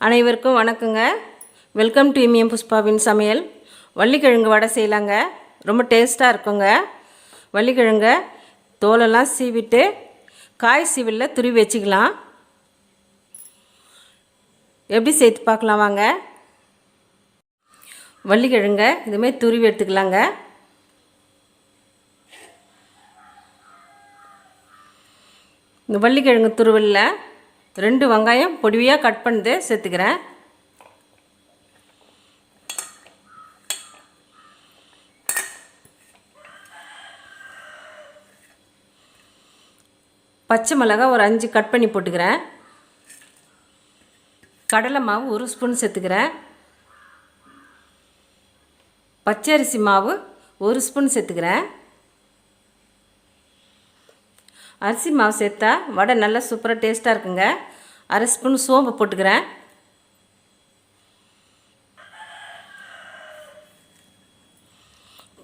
அனைவருக்கும் வணக்கங்க. Welcome to இமியம் புஷ்பாவின் சமையல். வள்ளிக்கிழங்கு வடை செய்யலாங்க. ரொம்ப டேஸ்ட்டாக இருக்குங்க. வள்ளிக்கிழங்க தோலெல்லாம் சீவிட்டு காய் சீவிலில் துருவி வச்சுக்கலாம். எப்படி செய்து பார்க்கலாம் வாங்க. வள்ளிக்கிழங்க இதுமாரி துருவி எடுத்துக்கலாங்க. இந்த வள்ளிக்கிழங்கு துருவலில் 2 வெங்காயம் பொடியாக கட் பண்ணி சேர்த்துக்கிறேன். பச்சை மிளகாய் ஒரு 5 கட் பண்ணி போட்டுக்கிறேன். கடலை மாவு 1 ஸ்பூன் சேர்த்துக்கிறேன். பச்சரிசி மாவு 1 ஸ்பூன் சேர்த்துக்கிறேன். அரிசி மாவு சேர்த்தா வடை நல்லா சூப்பராக டேஸ்ட்டாக இருக்குங்க. 1/2 ஸ்பூன் சோம்பு போட்டுக்கிறேன்.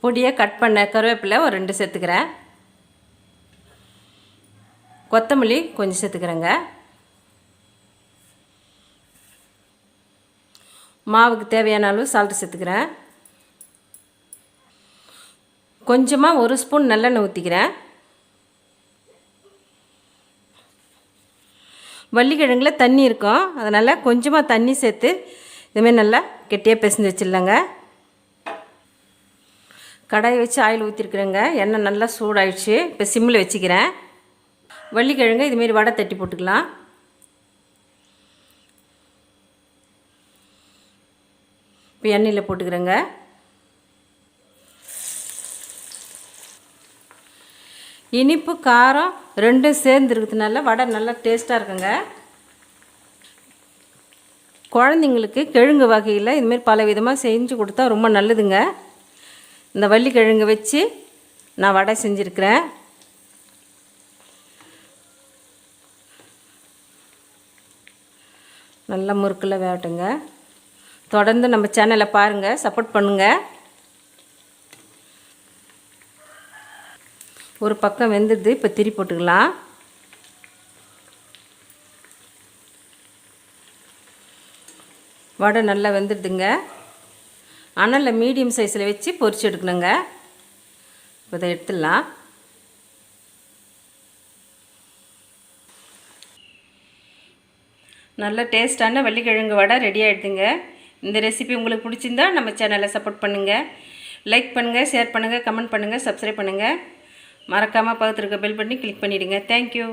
பொடியாக கட் பண்ண கருவேப்பிலை ஒரு 2 சேர்த்துக்கிறேன். கொத்தமல்லி கொஞ்சம் சேர்த்துக்கிறேங்க. மாவுக்கு தேவையான அளவு சால்ட்டு சேர்த்துக்கிறேன். கொஞ்சமாக 1 ஸ்பூன் நல்லெண்ணெய் ஊற்றிக்கிறேன். வள்ளிக்கிழங்குல தண்ணி இருக்கும், அதனால் கொஞ்சமாக தண்ணி சேர்த்து இதுமாரி நல்லா கெட்டியாக பிசைஞ்சு வச்சிடலாங்க. கடாயை வச்சு ஆயில் ஊற்றிருக்குறேங்க. எண்ணெய் நல்லா சூடாயிடுச்சு. இப்போ சிம்மில் வச்சுக்கிறேன். வள்ளிக்கிழங்கு இதுமாரி வடை தட்டி போட்டுக்கலாம். இப்போ எண்ணெயில் போட்டுக்கிறேங்க. இனிப்பு காரம் 2 சேர்ந்து இருக்கிறதுனால வடை நல்லா டேஸ்ட்டாக இருக்குங்க. குழந்தைங்களுக்கு கிழங்கு வகையில் இதுமாரி பல விதமாக செஞ்சு கொடுத்தா ரொம்ப நல்லதுங்க. இந்த வள்ளிக்கிழங்கு வச்சு நான் வடை செஞ்சுருக்கிறேன். நல்லா முறுக்கில் வேகட்டுங்க. தொடர்ந்து நம்ம சேனலை பாருங்கள், சப்போர்ட் பண்ணுங்கள். ஒரு பக்கம் வெந்துடுது. இப்போ திரி போட்டுக்கலாம். வடை நல்லா வெந்துடுதுங்க. அனலில் மீடியம் சைஸில் வச்சு பொரிச்சு எடுக்கணுங்க. இப்போ இதை எடுத்துடலாம். நல்ல டேஸ்டான வள்ளிக்கிழங்கு வடை ரெடி ஆகிடுதுங்க. இந்த ரெசிபி உங்களுக்கு பிடிச்சிருந்தா நம்ம சேனலை சப்போர்ட் பண்ணுங்கள். லைக் பண்ணுங்கள், ஷேர் பண்ணுங்கள், கமெண்ட் பண்ணுங்கள், சப்ஸ்கிரைப் பண்ணுங்கள். மறக்காமல் பக்கத்தில் இருக்க பெல் பண்ணி கிளிக் பண்ணிவிடுங்க. தேங்க்யூ.